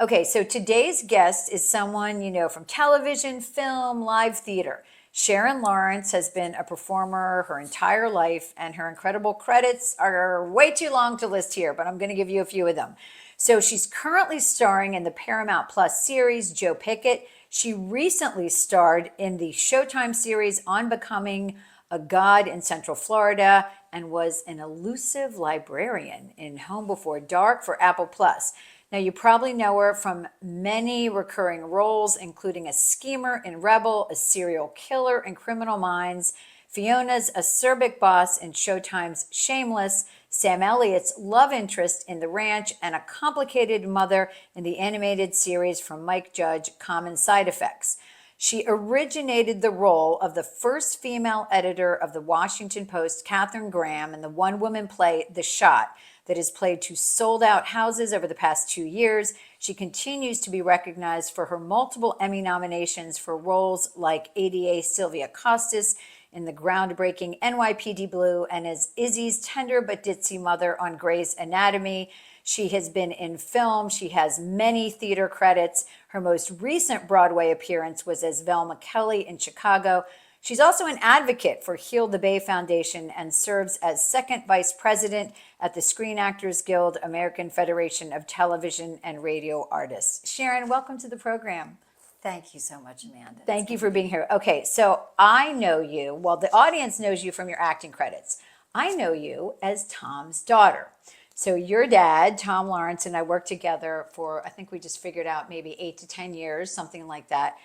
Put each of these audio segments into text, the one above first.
Okay, so today's guest is someone you know from television, film, live theater. Sharon Lawrence has been a performer her entire life, and her incredible credits are way too long to list here, but I'm going to give you a few of them. So she's currently starring in the Paramount Plus series Joe Pickett. She recently starred in the Showtime series On Becoming a God in Central Florida and was an elusive librarian in Home Before Dark for Apple Plus. Now, you probably know her from many recurring roles, including a schemer in Rebel, a serial killer in Criminal Minds, Fiona's acerbic boss in Showtime's Shameless, Sam Elliott's love interest in The Ranch, and a complicated mother in the animated series from Mike Judge, Common Side Effects. She originated the role of the first female editor of the Washington Post, Katharine Graham, in the one-woman play The Shot that has played to sold-out houses over the past 2 years. She continues to be recognized for her multiple Emmy nominations for roles like ADA Sylvia Costas in the groundbreaking NYPD Blue and as Izzy's tender but ditzy mother on Grey's Anatomy. She has been in film. She has many theater credits. Her most recent Broadway appearance was as Velma Kelly in Chicago. She's also an advocate for Heal the Bay Foundation and serves as second vice president at the Screen Actors Guild, American Federation of Television and Radio Artists. Sharon, welcome to the program. Thank you so much, Amanda. Thank you for being here. Okay, so I know you, well, the audience knows you from your acting credits. I know you as Tom's daughter. So your dad, Tom Lawrence, and I worked together for, I think we just figured out maybe 8 to 10 years, something like that,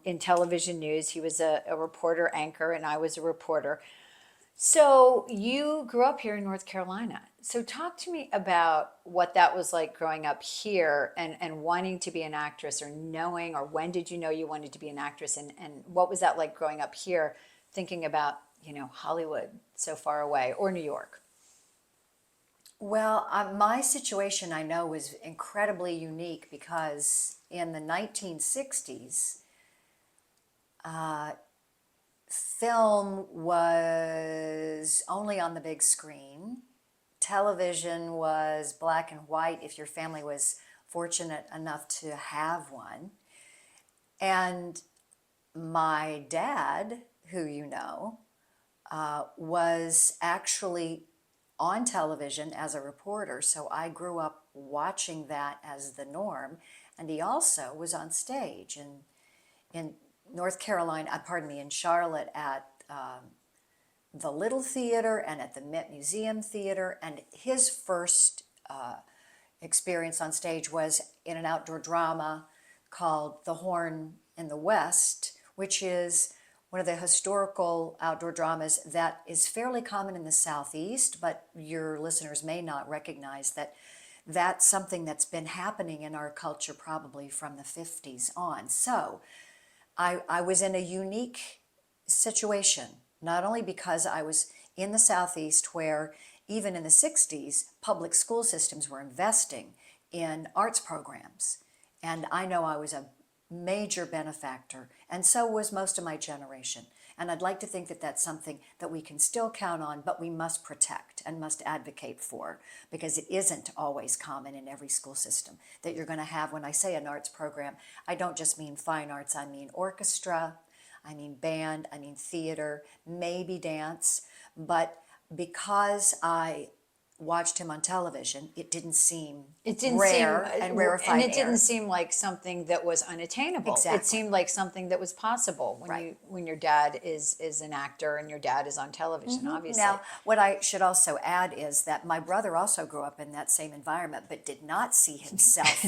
in television news. He was a reporter anchor and I was a reporter. So you grew up here in North Carolina. So talk to me about what that was like growing up here and wanting to be an actress or knowing, or when did you know you wanted to be an actress, and what was that like growing up here, thinking about, you know, Hollywood so far away, or New York? Well, my situation I know was incredibly unique because in the 1960s, film was only on the big screen. Television was black and white if your family was fortunate enough to have one. And my dad, who you know, was actually on television as a reporter, so I grew up watching that as the norm. And he also was on stage in North Carolina, in Charlotte at the Little Theater and at the Met Museum Theater. And his first experience on stage was in an outdoor drama called The Horn in the West, which is one of the historical outdoor dramas that is fairly common in the Southeast, but your listeners may not recognize that that's something that's been happening in our culture probably from the 50s on. So I was in a unique situation, not only because I was in the Southeast where even in the 60s, public school systems were investing in arts programs. And I know I was a major benefactor, and so was most of my generation. And I'd like to think that that's something that we can still count on, but we must protect and must advocate for, because it isn't always common in every school system that you're going to have. When I say an arts program, I don't just mean fine arts, I mean orchestra, I mean band, I mean theater, maybe dance. But because I watched him on television, it didn't seem rare and rarefied and it air. didn't seem like something that was unattainable. Exactly. It seemed like something that was possible when Right. when your dad is an actor and your dad is on television, obviously. Now, what I should also add is that my brother also grew up in that same environment, but did not see himself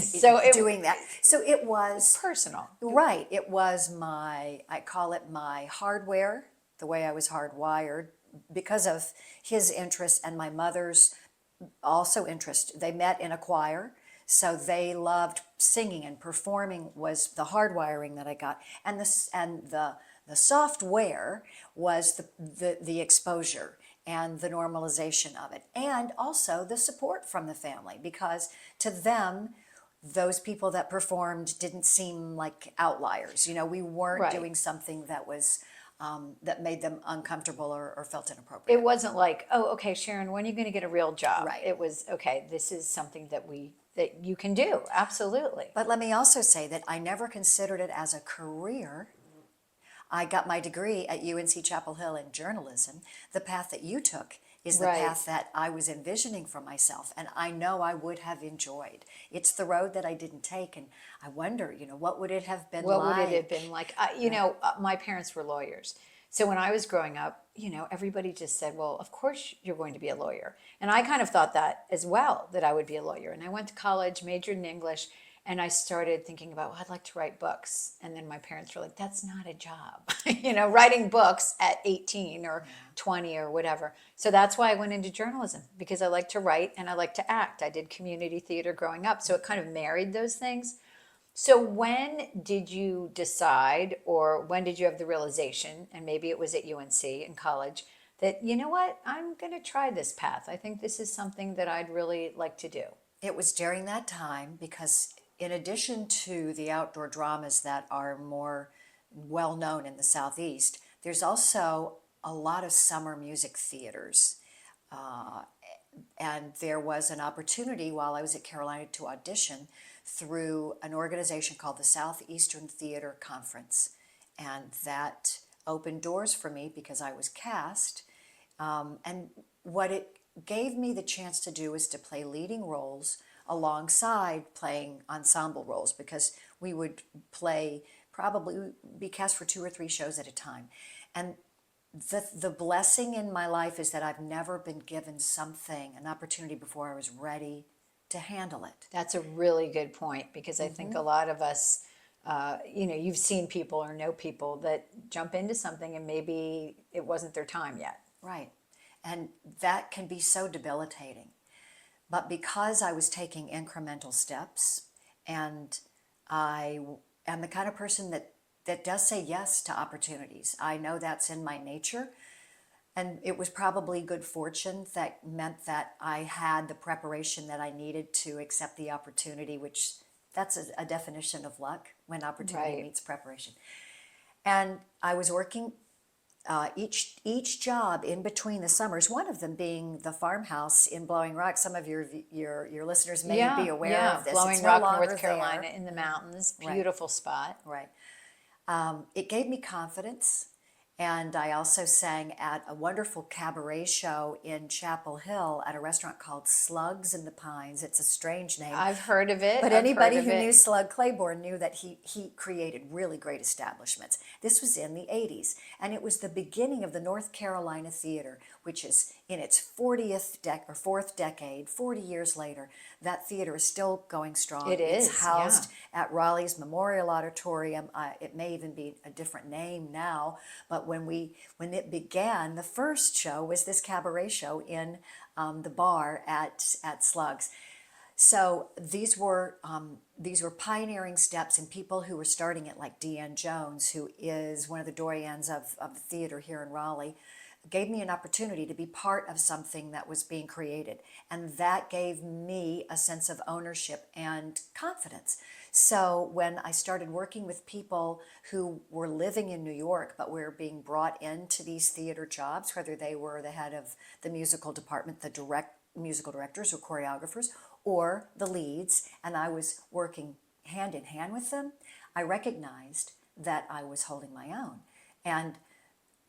doing that. So it was personal. Right. It was I call it my hardware, the way I was hardwired, because of his interests and my mother's also interest. They met in a choir, so they loved singing, and performing was the hardwiring that I got. And the software was the exposure and the normalization of it, and also the support from the family, because to them, those people that performed didn't seem like outliers. You know, we weren't Right. doing something that was that made them uncomfortable or felt inappropriate. It wasn't like, oh, okay, Sharon, when are you going to get a real job? Right. It was, okay, this is something that we that you can do. Absolutely. But let me also say that I never considered it as a career. I got my degree at UNC Chapel Hill in journalism. The path that you took is the Right. path that I was envisioning for myself, and I know I would have enjoyed. It's the road that I didn't take, and I wonder, what would it have been What like? would it have been like? My parents were lawyers. So when I was growing up, everybody just said, well, of course you're going to be a lawyer. And I kind of thought that as well, that I would be a lawyer. And I went to college, majored in English, and I started thinking about, well, I'd like to write books. And then my parents were like, that's not a job, writing books at 18 or 20 or whatever. So that's why I went into journalism, because I like to write and I like to act. I did community theater growing up. So it kind of married those things. So when did you decide, or when did you have the realization, and maybe it was at UNC in college, that, you know what, I'm going to try this path. I think this is something that I'd really like to do. It was during that time because, in addition to the outdoor dramas that are more well known in the Southeast, there's also a lot of summer music theaters. And there was an opportunity while I was at Carolina to audition through an organization called the Southeastern Theater Conference. And that opened doors for me because I was cast. And what it gave me the chance to do is to play leading roles alongside playing ensemble roles, because we would probably be cast for 2 or 3 shows at a time. And the blessing in my life is that I've never been given an opportunity before I was ready to handle it. That's a really good point, because I think a lot of us, you've seen people or know people that jump into something and maybe it wasn't their time yet. Right. And that can be so debilitating. But because I was taking incremental steps, and I am the kind of person that does say yes to opportunities, I know that's in my nature. And it was probably good fortune that meant that I had the preparation that I needed to accept the opportunity, which that's a definition of luck, when opportunity Right. meets preparation. And I was working each job in between the summers, one of them being the farmhouse in Blowing Rock. Some of your listeners may be aware of this. Blowing It's no Rock, longer North Carolina, there. in the mountains. Right. Beautiful spot. Right. It gave me confidence. And I also sang at a wonderful cabaret show in Chapel Hill at a restaurant called Slugs in the Pines. It's a strange name. I've heard of it. But I've anybody heard of who it. knew Slug Claiborne knew that he created really great establishments. This was in the 80s, and it was the beginning of the North Carolina Theater, which is in its 4th decade, 40 years later. That theater is still going strong. It is, It's housed at Raleigh's Memorial Auditorium. It may even be a different name now, but when it began, the first show was this cabaret show in the bar at Slugs. So these were pioneering steps, and people who were starting it, like Deanne Jones, who is one of the doyens of the theater here in Raleigh, gave me an opportunity to be part of something that was being created. And that gave me a sense of ownership and confidence. So when I started working with people who were living in New York but were being brought into these theater jobs, whether they were the head of the musical department, the musical directors or choreographers, or the leads, and I was working hand in hand with them, I recognized that I was holding my own. And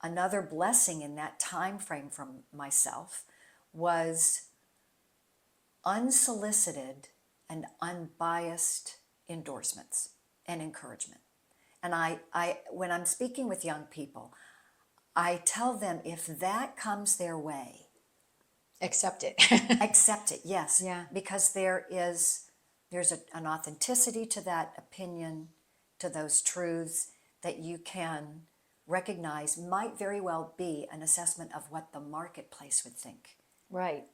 another blessing in that time frame from myself was unsolicited and unbiased endorsements and encouragement. And I when I'm speaking with young people, I tell them, if that comes their way, Accept it. accept it, yes. Yeah. Because there's an authenticity to that opinion, to those truths that you can recognize might very well be an assessment of what the marketplace would think. Right.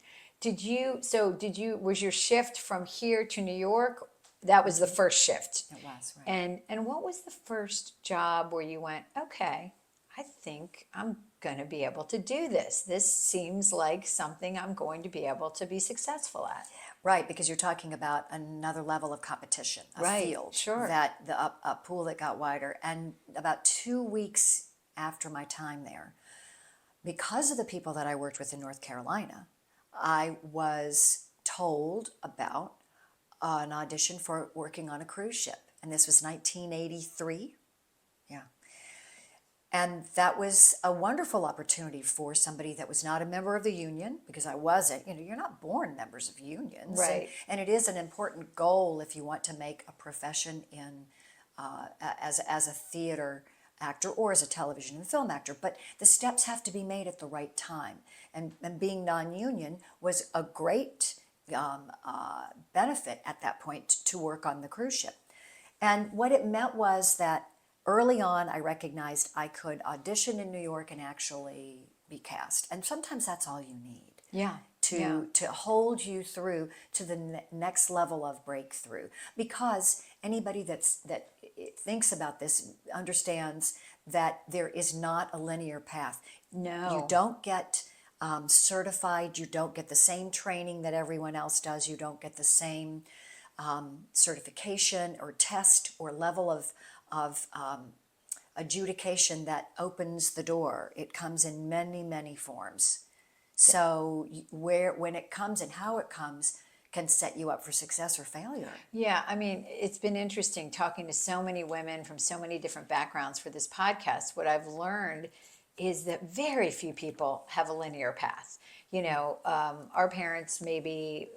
Was your shift from here to New York? That was the first shift. It was, right. And what was the first job where you went, okay, I think I'm going to be able to do this. This seems like something I'm going to be able to be successful at. Right, because you're talking about another level of competition, a Right, field, sure. a pool that got wider. And about 2 weeks after my time there, because of the people that I worked with in North Carolina, I was told about an audition for working on a cruise ship. And this was 1983. Yeah. And that was a wonderful opportunity for somebody that was not a member of the union, because I wasn't. You're not born members of unions. Right. And it is an important goal if you want to make a profession in as a theater actor or as a television and film actor. But the steps have to be made at the right time. And being non-union was a great benefit at that point to work on the cruise ship. And what it meant was that early on, I recognized I could audition in New York and actually be cast. And sometimes that's all you need. Yeah. To hold you through to the next level of breakthrough. Because anybody that thinks about this understands that there is not a linear path. No. You don't get certified. You don't get the same training that everyone else does. You don't get the same certification or test or level of adjudication that opens the door. It comes in many, many forms. So when it comes and how it comes can set you up for success or failure. Yeah, I mean, it's been interesting talking to so many women from so many different backgrounds for this podcast. What I've learned is that very few people have a linear path. Our parents maybe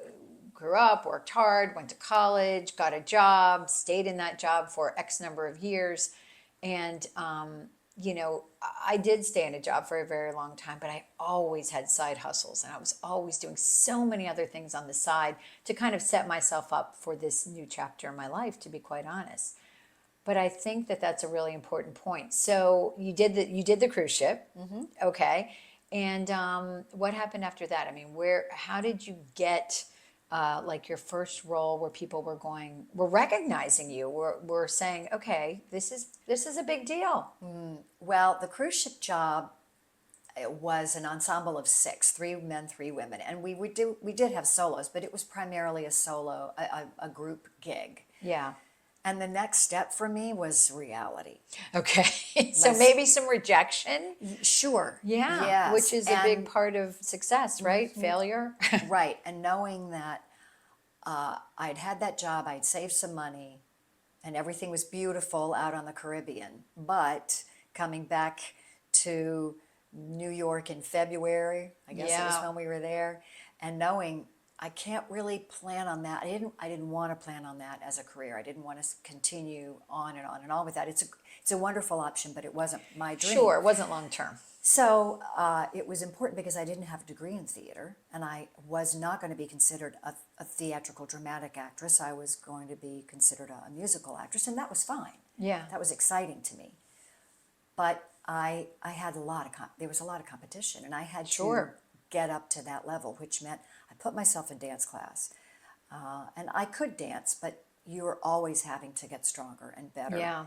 grew up, worked hard, went to college, got a job, stayed in that job for X number of years. And, I did stay in a job for a very long time, but I always had side hustles, and I was always doing so many other things on the side to kind of set myself up for this new chapter in my life, to be quite honest. But I think that that's a really important point. So you did the cruise ship, okay? And what happened after that? I mean, how did you get like your first role where people were recognizing you, were saying, okay, this is a big deal? Well, the cruise ship job was an ensemble of 6, 3 men, 3 women, and we did have solos, but it was primarily a group gig. Yeah. And the next step for me was reality. Okay. So maybe some rejection. Sure. Yeah. Yes. Which is a big part of success, right? Failure. Right. And knowing that I'd had that job, I'd saved some money, and everything was beautiful out on the Caribbean. But coming back to New York in February, I guess it was when we were there, and knowing I can't really plan on that. I didn't want to plan on that as a career. I didn't want to continue on and on with that. It's a wonderful option, but it wasn't my dream. Sure, it wasn't long term. So it was important because I didn't have a degree in theater, and I was not going to be considered a theatrical dramatic actress. I was going to be considered a musical actress, and that was fine. Yeah. That was exciting to me. But I had there was a lot of competition, and I had to get up to that level, which meant I put myself in dance class. And I could dance, but you were always having to get stronger and better. Yeah.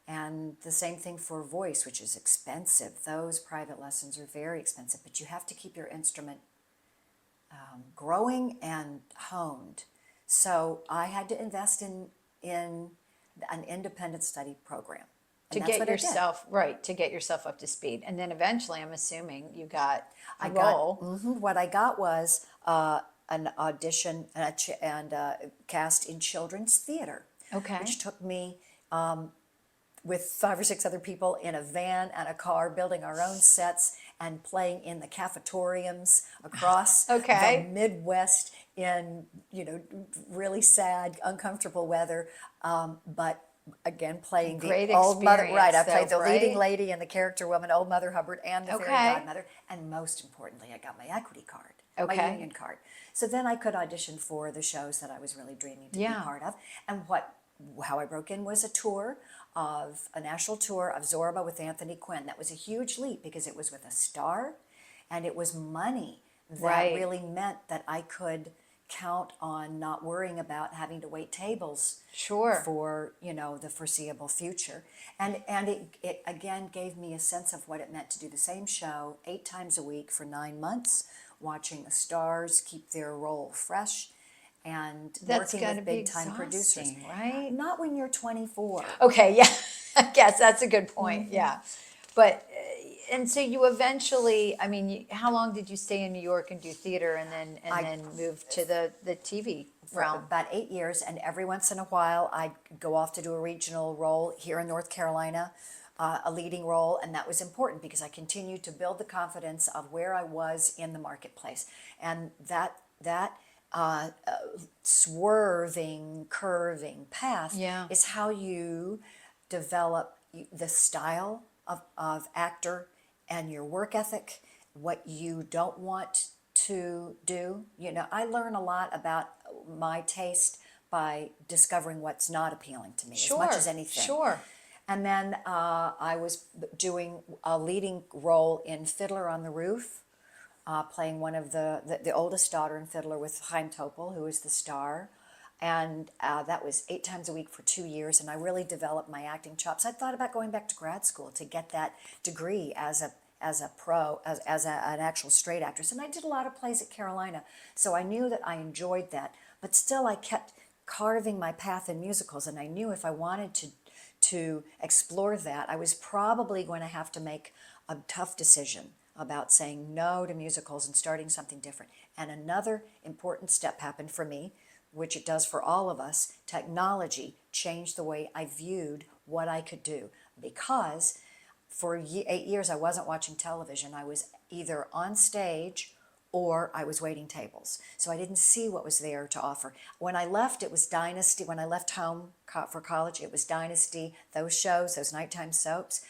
And the same thing for voice, which is expensive. Those private lessons are very expensive, but you have to keep your instrument growing and honed. So I had to invest in an independent study program. To get yourself up to speed. And then eventually, I'm assuming you got a role. What I got was an audition and cast in children's theater. Okay. Which took me with 5 or 6 other people in a van and a car, building our own sets and playing in the cafetoriums across the Midwest in really sad, uncomfortable weather, but again playing Great the old mother. Right, I played the right? leading lady and the character woman, Old Mother Hubbard, and the fairy Okay. godmother, and most importantly, I got my equity card, Okay. my union card. So then I could audition for the shows that I was really dreaming to be part of, and how I broke in was a national tour of Zorba with Anthony Quinn. That was a huge leap because it was with a star, and it was money that really meant that I could count on not worrying about having to wait tables for the foreseeable future. And it again gave me a sense of what it meant to do the same show 8 times a week for 9 months, watching the stars keep their role fresh, and working with big-time producers. Right? Not when you're 24. Okay, yeah. I guess that's a good point. Yeah. But and so you eventually, I mean, how long did you stay in New York and do theater and then move to the TV For realm? about 8 years, and every once in a while I'd go off to do a regional role here in North Carolina, a leading role, and that was important because I continued to build the confidence of where I was in the marketplace, and that swerving, curving path Yeah. is how you develop the style of actor and your work ethic, what you don't want to do. You know, I learn a lot about my taste by discovering what's not appealing to me as much as anything. Sure. And then I was doing a leading role in Fiddler on the Roof, playing one of the oldest daughter in Fiddler with Chaim Topol, who is the star. And that was 8 times a week for 2 years, and I really developed my acting chops. I thought about going back to grad school to get that degree as an actual straight actress. And I did a lot of plays at Carolina, so I knew that I enjoyed that. But still, I kept carving my path in musicals, and I knew if I wanted to explore that, I was probably going to have to make a tough decision about saying no to musicals and starting something different. And another important step happened for me, which it does for all of us. Technology changed the way I viewed what I could do, because for 8 years I wasn't watching television. I was either on stage or I was waiting tables. So I didn't see what was there to offer. When I left, it was Dynasty. When I left home for college, it was Dynasty, those shows, those nighttime soaps.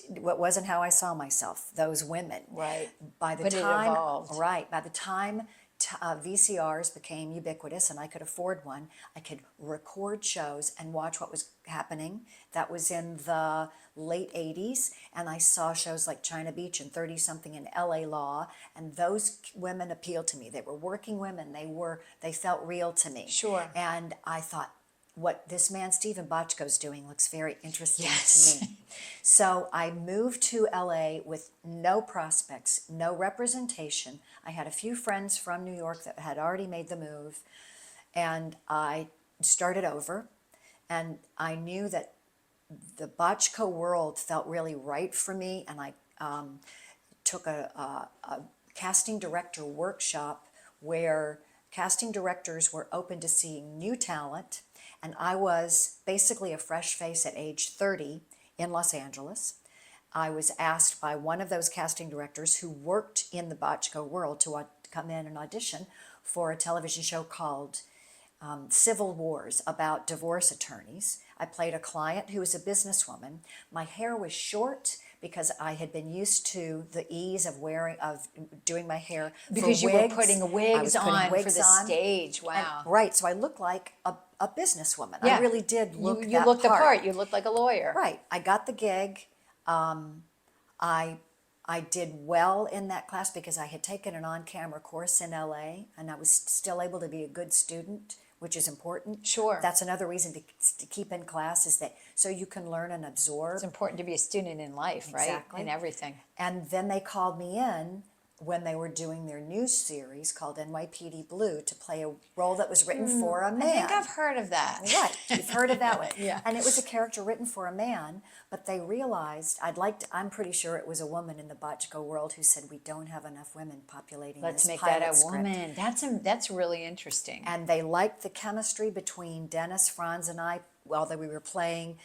What wasn't how I saw myself, those women. Right. By the But it time, evolved. right, by the time VCRs became ubiquitous and I could afford one, I could record shows and watch what was happening. That was in the late 80s, and I saw shows like China Beach and 30 something in LA Law, and those women appealed to me. They were working women. They felt real to me. Sure. And I thought, what this man Stephen Bochco's doing looks very interesting Yes. to me. So I moved to LA with no prospects, no representation. I had a few friends from New York that had already made the move, and I started over. And I knew that the Bochco world felt really right for me, and I took a casting director workshop where casting directors were open to seeing new talent, and I was basically a fresh face at age 30 in Los Angeles. I was asked by one of those casting directors who worked in the Bochco world to come in and audition for a television show called Civil Wars, about divorce attorneys. I played a client who was a businesswoman. My hair was short because I had been used to the ease of doing my hair Because for you were wigs. putting I was wigs putting on wigs for the on. stage. Wow. Right, so I looked like a businesswoman. Yeah. I really did look You that looked the part. part. You looked like a lawyer. Right, I got the gig. I did well in that class because I had taken an on-camera course in LA, and I was still able to be a good student, which is important. Sure. That's another reason to keep in class, is that so you can learn and absorb. It's important to be a student in life, right? Exactly. In everything. And then they called me in when they were doing their new series called NYPD Blue to play a role that was written for a man. I think I've heard of that. Right, you've heard of that one. Yeah. And it was a character written for a man, but they realized, I'm pretty sure it was a woman in the Bochco world who said, we don't have enough women populating Let's this make pilot that a script. woman. That's really interesting. And they liked the chemistry between Dennis, Franz, and I, although we were playing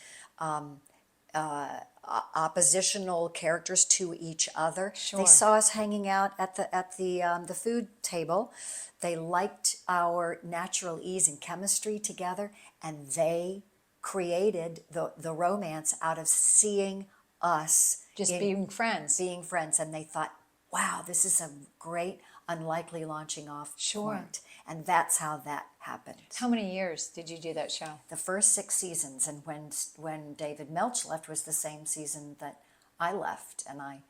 oppositional characters to each other. Sure. They saw us hanging out at the food table. They liked our natural ease and chemistry together, and they created the romance out of seeing us Just being friends. being friends. And they thought, wow, this is a great, unlikely launching off Sure. point. And that's how that happened. How many years did you do that show? The first 6 seasons, and when David Melch left was the same season that I left, and I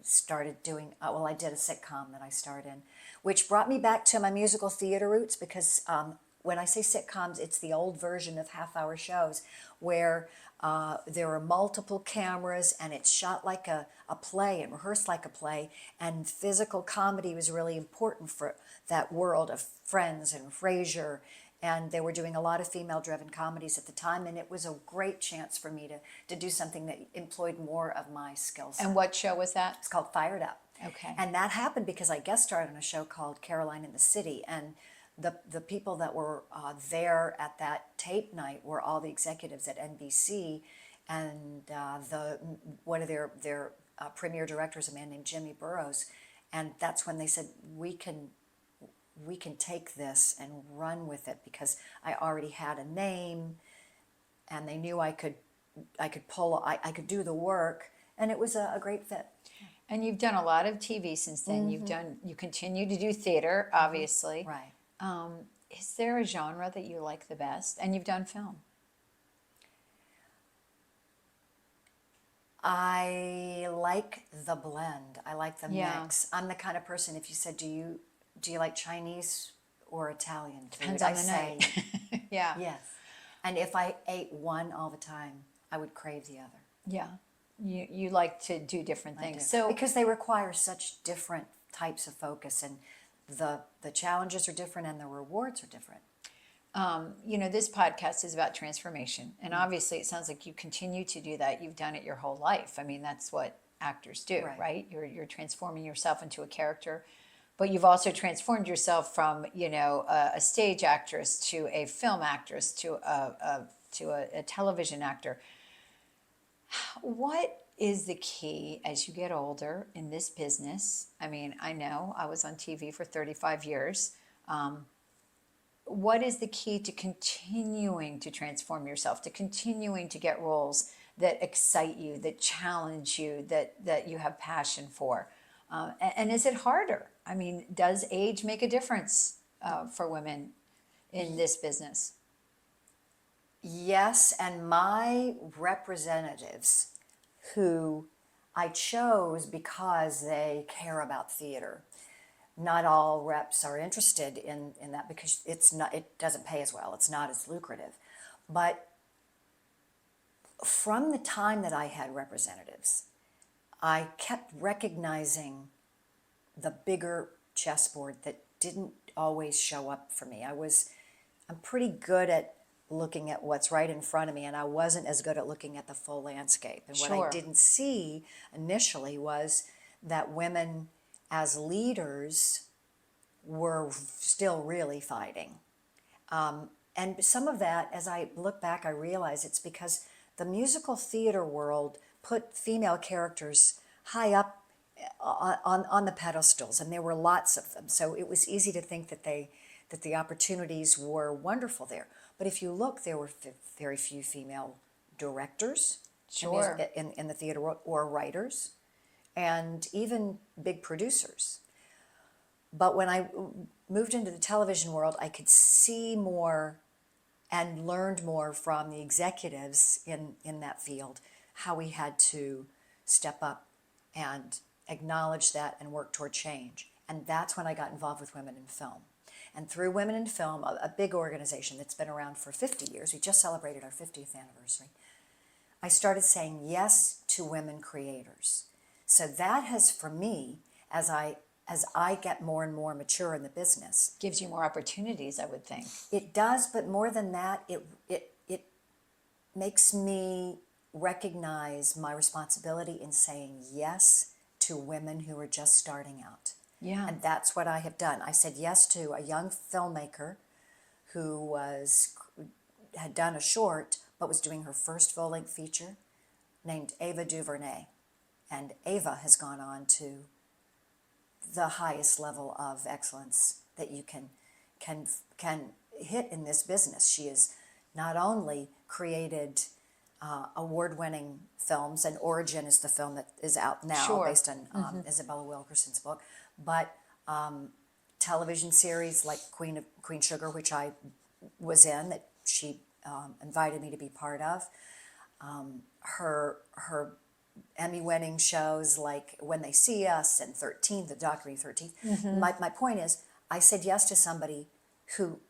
started doing, I did a sitcom that I starred in, which brought me back to my musical theater roots, because when I say sitcoms, it's the old version of half-hour shows where there are multiple cameras and it's shot like a play and rehearsed like a play, and physical comedy was really important for that world of Friends and Frasier And they were doing a lot of female-driven comedies at the time, and it was a great chance for me to do something that employed more of my skill set. And what show was that? It's called Fired Up. Okay. And that happened because I guest starred on a show called Caroline in the City, and the people that were there at that tape night were all the executives at NBC, and one of their premier directors, a man named Jimmy Burrows, and that's when they said, we can take this and run with it, because I already had a name, and they knew I could do the work, and it was a great fit. And you've done a lot of TV since then. You continue to do theater, obviously. Right. Is there a genre that you like the best? And you've done film. I like the blend. I like the Yeah. mix. I'm the kind of person, if you said, do you like Chinese or Italian food? Depends on I the say night. Yeah. yes. And if I ate one all the time, I would crave the other. Yeah. You like to do different I do. things. So because they require such different types of focus, and the challenges are different and the rewards are different. this podcast is about transformation. And obviously it sounds like you continue to do that. You've done it your whole life. I mean, that's what actors do, right? You're transforming yourself into a character, but you've also transformed yourself from, a stage actress to a film actress to a television actor. What is the key as you get older in this business? I mean, I know I was on TV for 35 years. What is the key to continuing to transform yourself, to continuing to get roles that excite you, that challenge you, that you have passion for? And is it harder? I mean, does age make a difference for women in this business? Yes, and my representatives, who I chose because they care about theater. Not all reps are interested in that, because it doesn't pay as well. It's not as lucrative. But from the time that I had representatives, I kept recognizing the bigger chessboard that didn't always show up for me. I'm pretty good at looking at what's right in front of me, and I wasn't as good at looking at the full landscape. And what I didn't see initially was that women as leaders were still really fighting. And some of that, as I look back, I realize it's because the musical theater world put female characters high up on the pedestals, and there were lots of them. So it was easy to think that the opportunities were wonderful there. But if you look, there were very few female directors in the theater world, or writers, and even big producers. But when I moved into the television world, I could see more and learned more from the executives in that field, how we had to step up and acknowledge that and work toward change. And that's when I got involved with Women in Film. And through Women in Film, a big organization that's been around for 50 years, we just celebrated our 50th anniversary, I started saying yes to women creators. So that has, for me, as I get more and more mature in the business, Gives you more opportunities, I would think. it does, but more than that, it makes me recognize my responsibility in saying yes to women who are just starting out. Yeah. And that's what I have done. I said yes to a young filmmaker who had done a short, but was doing her first full-length feature, named Ava DuVernay. And Ava has gone on to the highest level of excellence that you can hit in this business. She has not only created award-winning films, and Origin is the film that is out now, based on Isabella Wilkerson's book, but television series like Queen Sugar, which I was in, that she invited me to be part of. Her Emmy-winning shows like When They See Us and 13th, the documentary 13th. My point is, I said yes to somebody who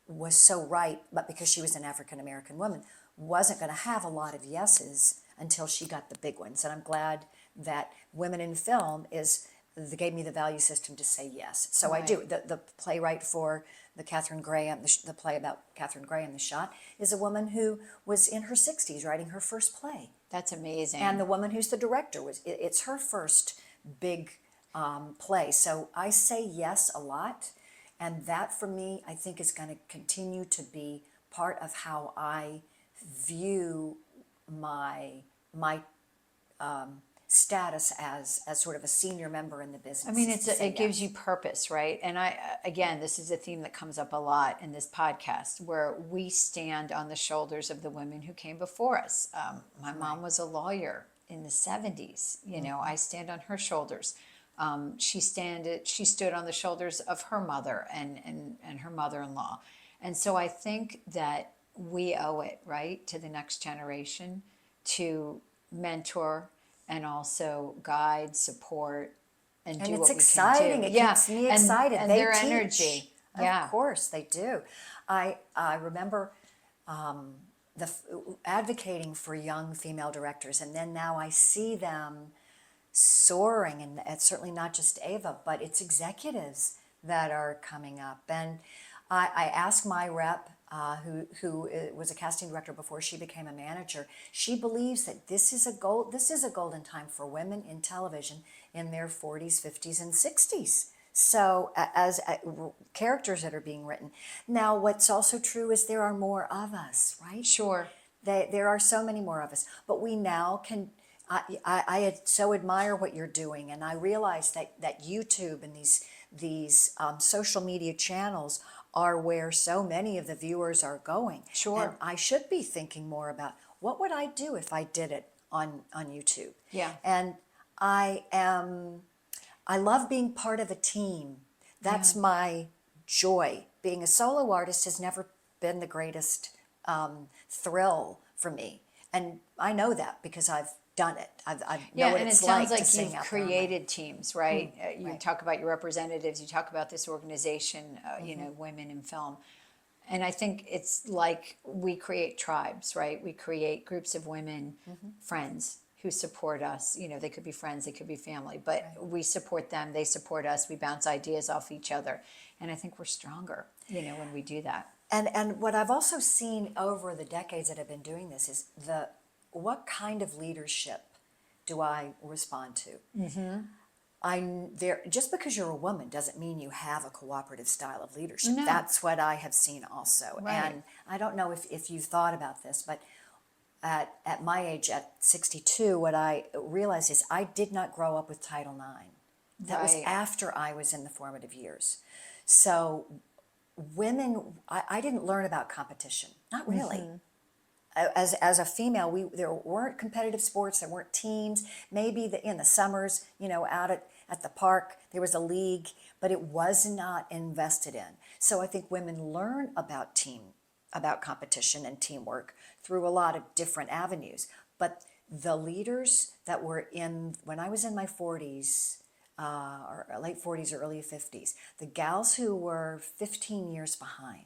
was so right, but because she was an African-American woman, wasn't going to have a lot of yeses until she got the big ones. And I'm glad that Women in Film is they gave me the value system to say yes. So I do. The playwright for the Katharine Graham, the play about Katharine Graham, The Shot, is a woman who was in her 60s writing her first play. That's amazing. And the woman who's the director, it's her first big play. So I say yes a lot. And that for me, I think is going to continue to be part of how I view my status as sort of a senior member in the business. I mean, it gives you purpose, right? And again, this is a theme that comes up a lot in this podcast, where we stand on the shoulders of the women who came before us. My mom was a lawyer in the 70s. You know, I stand on her shoulders. She stood on the shoulders of her mother and her mother-in-law. And so I think that we owe it, right, to the next generation to mentor and also guide, support, and do what we can do. And it's exciting. It keeps me excited. And they their teach. energy. Of course, they do. I remember advocating for young female directors, and then now I see them soaring, and it's certainly not just Ava, but it's executives that are coming up. And I asked my rep, who was a casting director before she became a manager. She believes that this is a golden time for women in television in their 40s, 50s, and 60s. So as characters that are being written. Now, what's also true is there are more of us, right? Sure. There are so many more of us, but we now can. I so admire what you're doing, and I realize that YouTube and these social media channels are where so many of the viewers are going. Sure. And I should be thinking more about what would I do if I did it on YouTube. Yeah. And I love being part of a team. That's my joy. Being a solo artist has never been the greatest thrill for me, and I know that because I've done it. I know what it's like to sing out there. And it sounds like you've created teams, right? You talk about your representatives, you talk about this organization, you know, Women in Film. And I think it's like we create tribes, right? We create groups of women, friends who support us. You know, they could be friends, they could be family, but we support them, they support us, we bounce ideas off each other. And I think we're stronger, you know, when we do that. And what I've also seen over the decades that I've been doing this is what kind of leadership do I respond to? Just because you're a woman doesn't mean you have a cooperative style of leadership. No. That's what I have seen also. Right. And I don't know if you've thought about this, but at my age, at 62, what I realized is I did not grow up with Title IX. That was after I was in the formative years. So women, I didn't learn about competition. Not really. As a female, there weren't competitive sports, there weren't teams. Maybe in the summers, you know, out at the park, there was a league, but it was not invested in. So I think women learn about competition and teamwork through a lot of different avenues. But the leaders that were when I was in my 40s, or late 40s or early 50s, the gals who were 15 years behind,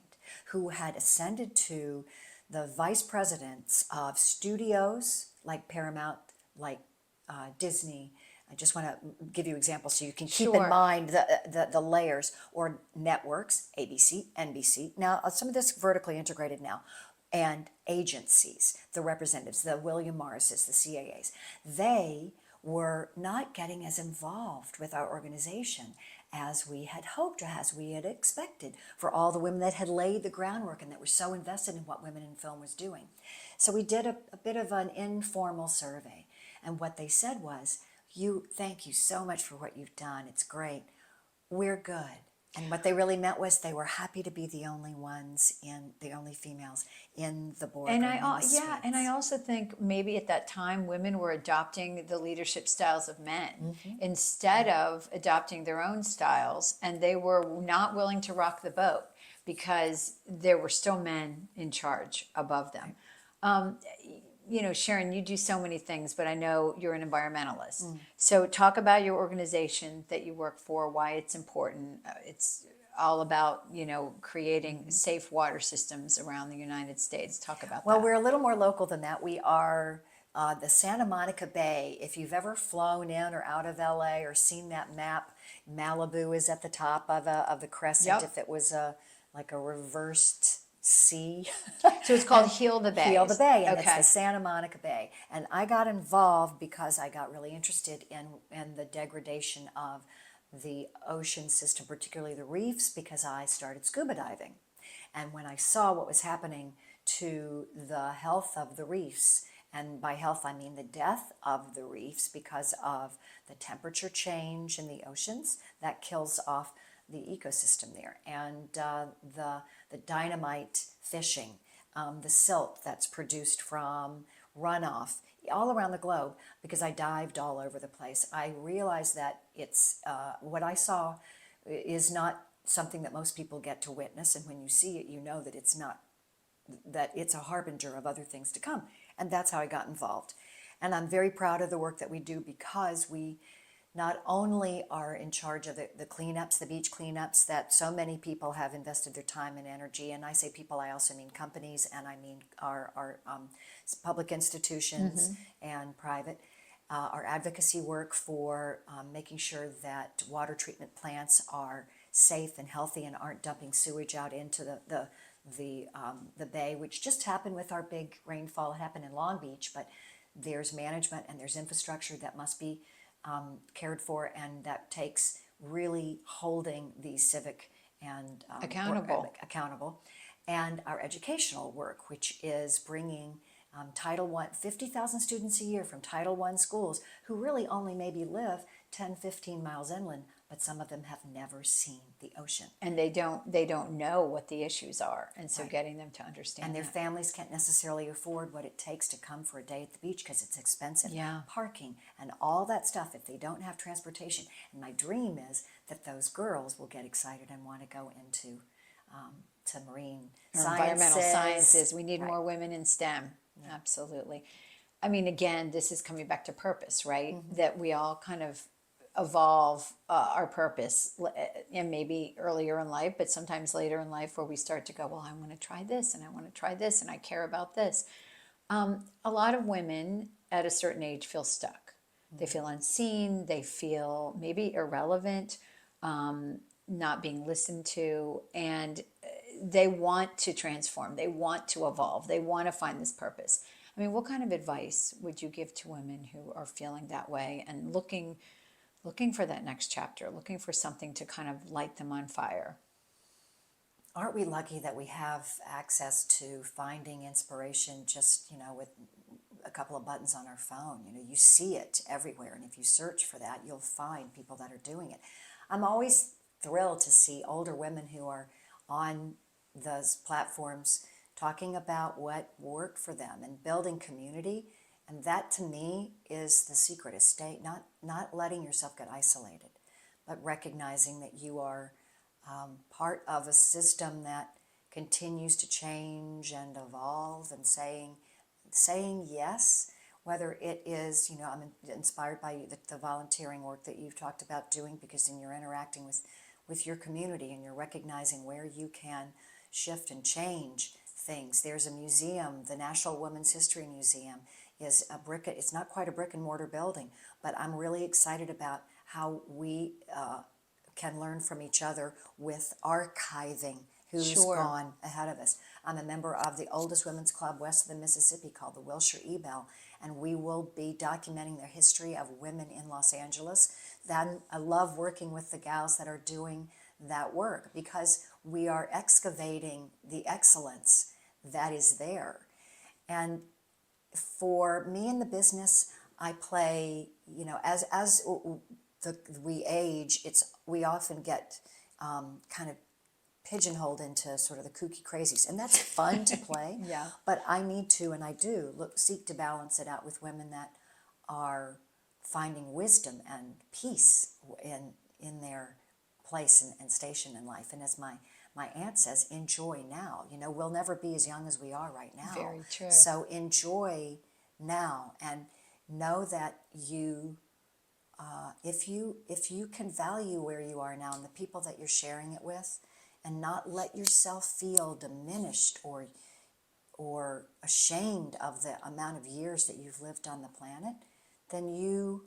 who had ascended to the vice presidents of studios like Paramount, like Disney. I just want to give you examples so you can keep in mind the layers, or networks, ABC, NBC. Now, some of this vertically integrated now, and agencies, the representatives, the William Morrises, the CAAs. They were not getting as involved with our organization as we had hoped, or as we had expected, for all the women that had laid the groundwork and that were so invested in what Women in Film was doing. So we did a bit of an informal survey, and what they said was, thank you so much for what you've done, it's great, we're good. And what they really meant was they were happy to be the only females in the boardroom. And I also think maybe at that time women were adopting the leadership styles of men instead of adopting their own styles, and they were not willing to rock the boat because there were still men in charge above them. You know, Sharon, you do so many things, but I know you're an environmentalist. So talk about your organization that you work for, why it's important. It's all about, you know, creating safe water systems around the United States. Talk about that. Well, we're a little more local than that. We are the Santa Monica Bay, if you've ever flown in or out of LA or seen that map, Malibu is at the top of the crescent. Yep. If it was like a reversed sea. So it's called Heal the Bay. Heal the Bay, and it's Okay. the Santa Monica Bay. And I got involved because I got really interested in the degradation of the ocean system, particularly the reefs, because I started scuba diving. And when I saw what was happening to the health of the reefs, and by health I mean the death of the reefs because of the temperature change in the oceans, that kills off the ecosystem there. And the dynamite fishing, the silt that's produced from runoff all around the globe, because I dived all over the place. I realized that it's what I saw is not something that most people get to witness, and when you see it, you know that it's not, that it's a harbinger of other things to come. And that's how I got involved. And I'm very proud of the work that we do, because we not only are in charge of the cleanups, the beach cleanups that so many people have invested their time and energy. And I say people, I also mean companies, and I mean our public institutions and private. Our advocacy work for making sure that water treatment plants are safe and healthy and aren't dumping sewage out into the bay, which just happened with our big rainfall. It happened in Long Beach, but there's management and there's infrastructure that must be cared for, and that takes really holding the civic and accountable, and our educational work, which is bringing Title I, 50,000 students a year from Title I schools who really only maybe live 10, 15 miles inland, but some of them have never seen the ocean. And they don't know what the issues are, and so getting them to understand. And their families can't necessarily afford what it takes to come for a day at the beach because it's expensive. Yeah. Parking and all that stuff if they don't have transportation. And my dream is that those girls will get excited and want to go into to marine sciences. Environmental sciences. We need more women in STEM. Yeah. Absolutely. I mean, again, this is coming back to purpose, right? That we all kind of evolve our purpose, and maybe earlier in life, but sometimes later in life, where we start to go, well, I want to try this, and I want to try this, and I care about this. A lot of women at a certain age feel stuck. They feel unseen. They feel maybe irrelevant, not being listened to, and they want to transform. They want to evolve. They want to find this purpose. I mean, what kind of advice would you give to women who are feeling that way and looking for that next chapter, looking for something to kind of light them on fire? Aren't we lucky that we have access to finding inspiration just, with a couple of buttons on our phone? You see it everywhere, and if you search for that, you'll find people that are doing it. I'm always thrilled to see older women who are on those platforms talking about what worked for them and building community. And that, to me, is the secret, is not letting yourself get isolated, but recognizing that you are part of a system that continues to change and evolve, and saying yes, whether it is, I'm inspired by the volunteering work that you've talked about doing, because then you're interacting with your community and you're recognizing where you can shift and change things. There's a museum, the National Women's History Museum, is it's not quite a brick and mortar building, but I'm really excited about how we can learn from each other with archiving who's gone ahead of us. I'm a member of the oldest women's club west of the Mississippi called the Wilshire Ebell, and we will be documenting the history of women in Los Angeles. Then I love working with the gals that are doing that work, because we are excavating the excellence that is there. And for me in the business, I play, as we age, we often get kind of pigeonholed into sort of the kooky crazies, and that's fun to play. Yeah. But I need to, and I do seek to balance it out with women that are finding wisdom and peace in their place and station in life. And as my aunt says, enjoy now. We'll never be as young as we are right now. Very true. So enjoy now, and know that you, if you can value where you are now and the people that you're sharing it with, and not let yourself feel diminished or ashamed of the amount of years that you've lived on the planet, then you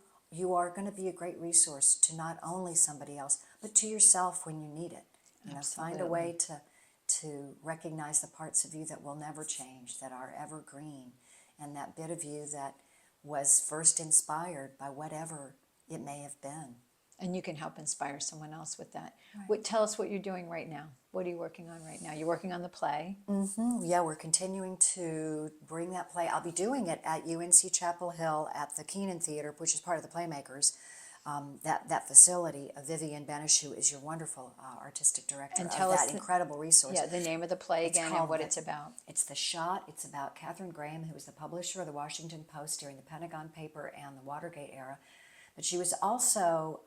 are going to be a great resource to not only somebody else, but to yourself when you need it. You know, find a way to recognize the parts of you that will never change, that are evergreen, and that bit of you that was first inspired by whatever it may have been. And you can help inspire someone else with that. Right. Tell us what you're doing right now. What are you working on right now? You're working on the play. Yeah, we're continuing to bring that play. I'll be doing it at UNC Chapel Hill at the Keenan Theater, which is part of the Playmakers. That facility, Vivian Benishu is your wonderful artistic director And of tell us that incredible resource. Yeah, the name of the play It's again and called what it's about. It's The Shot. It's about Katharine Graham, who was the publisher of the Washington Post during the Pentagon Paper and the Watergate era. But she was also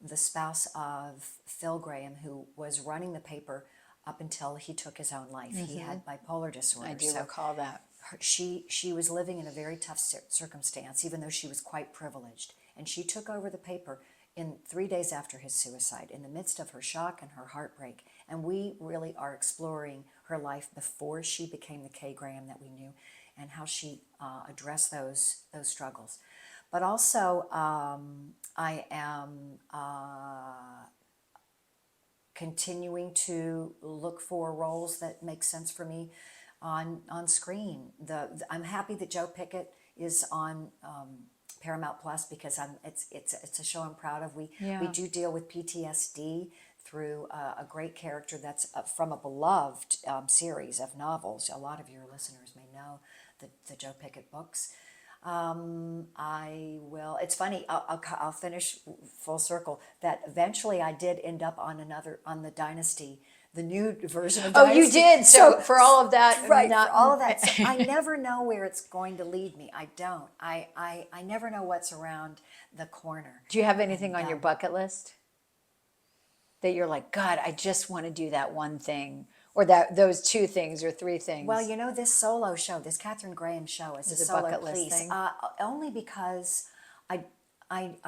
the spouse of Phil Graham, who was running the paper up until he took his own life. He had bipolar disorder. I do recall that. She was living in a very tough circumstance, even though she was quite privileged. And she took over the paper in 3 days after his suicide, in the midst of her shock and her heartbreak. And we really are exploring her life before she became the Kay Graham that we knew, and how she addressed those struggles. But also, I am continuing to look for roles that make sense for me on screen. I'm happy that Joe Pickett is on Paramount Plus, because it's a show I'm proud of. We do deal with PTSD through a great character that's from a beloved series of novels. A lot of your listeners may know the Joe Pickett books. It's funny, I'll finish full circle, that eventually I did end up on the Dynasty, the new version of Dynasty. Oh, you did? So for all of that. Right, for all of that. So I never know where it's going to lead me. I don't. I never know what's around the corner. Do you have anything on your bucket list that you're like, God, I just want to do that one thing, or those two things or three things? Well, you know, this solo show, this Katharine Graham show, is a solo bucket list piece. thing? Only because I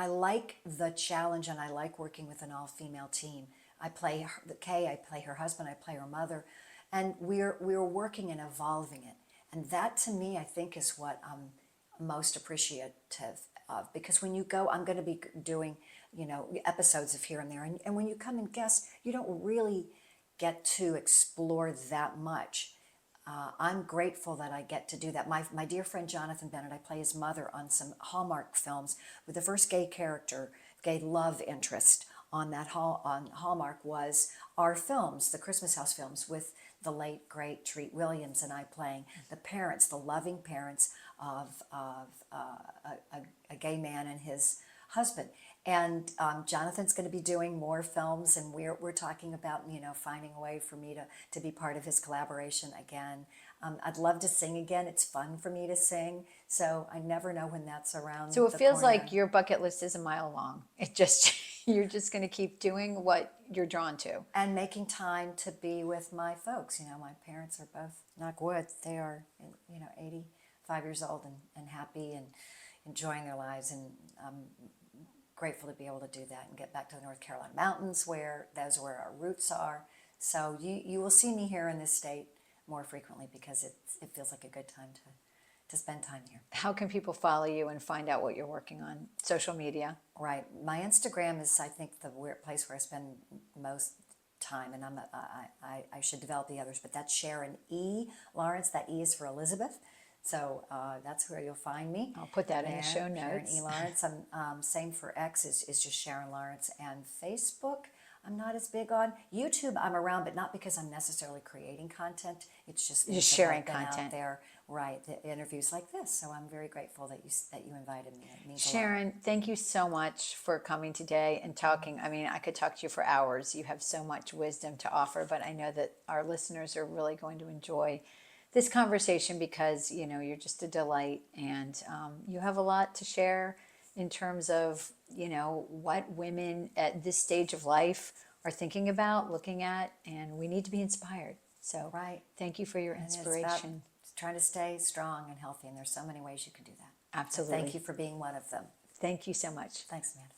like the challenge, and I like working with an all-female team. I play Kay, I play her husband, I play her mother, and we're working and evolving it. And that, to me, I think is what I'm most appreciative of, because when you go, I'm going to be doing, episodes of here and there, and when you come and guest, you don't really get to explore that much. I'm grateful that I get to do that. My dear friend Jonathan Bennett, I play his mother on some Hallmark films, with the first gay love interest on Hallmark was our films, the Christmas House films, with the late great Treat Williams and I playing the parents, the loving parents of a gay man and his husband. And Jonathan's going to be doing more films, and we're talking about finding a way for me to be part of his collaboration again. I'd love to sing again. It's fun for me to sing, so I never know when that's around. So it the feels corner. like your bucket list is a mile long. You're just going to keep doing what you're drawn to, and making time to be with my folks. My parents are both, knock wood, they are 85 years old and happy and enjoying their lives, and grateful to be able to do that and get back to the North Carolina mountains, where our roots are. So you will see me here in this state more frequently, because it feels like a good time to spend time here. How can people follow you and find out what you're working on? Social media? Right. My Instagram is, I think, the place where I spend most time, and I should develop the others, but that's Sharon E. Lawrence. That E is for Elizabeth. So that's where you'll find me. I'll put that in the show notes. Sharon E. Lawrence. Same for X is just Sharon Lawrence. And Facebook, I'm not as big on. YouTube, I'm around, but not because I'm necessarily creating content. It's just sharing that I've been content out there. Right, the interviews like this. So I'm very grateful that you invited me. It means Sharon, thank you so much for coming today and talking. I mean, I could talk to you for hours. You have so much wisdom to offer, but I know that our listeners are really going to enjoy this conversation, because you're just a delight, and you have a lot to share in terms of what women at this stage of life are thinking about, looking at, and we need to be inspired. So right. Thank you for your inspiration. It's trying to stay strong and healthy, and there's so many ways you can do that. Absolutely. So thank you for being one of them. Thank you so much. Thanks, Amanda.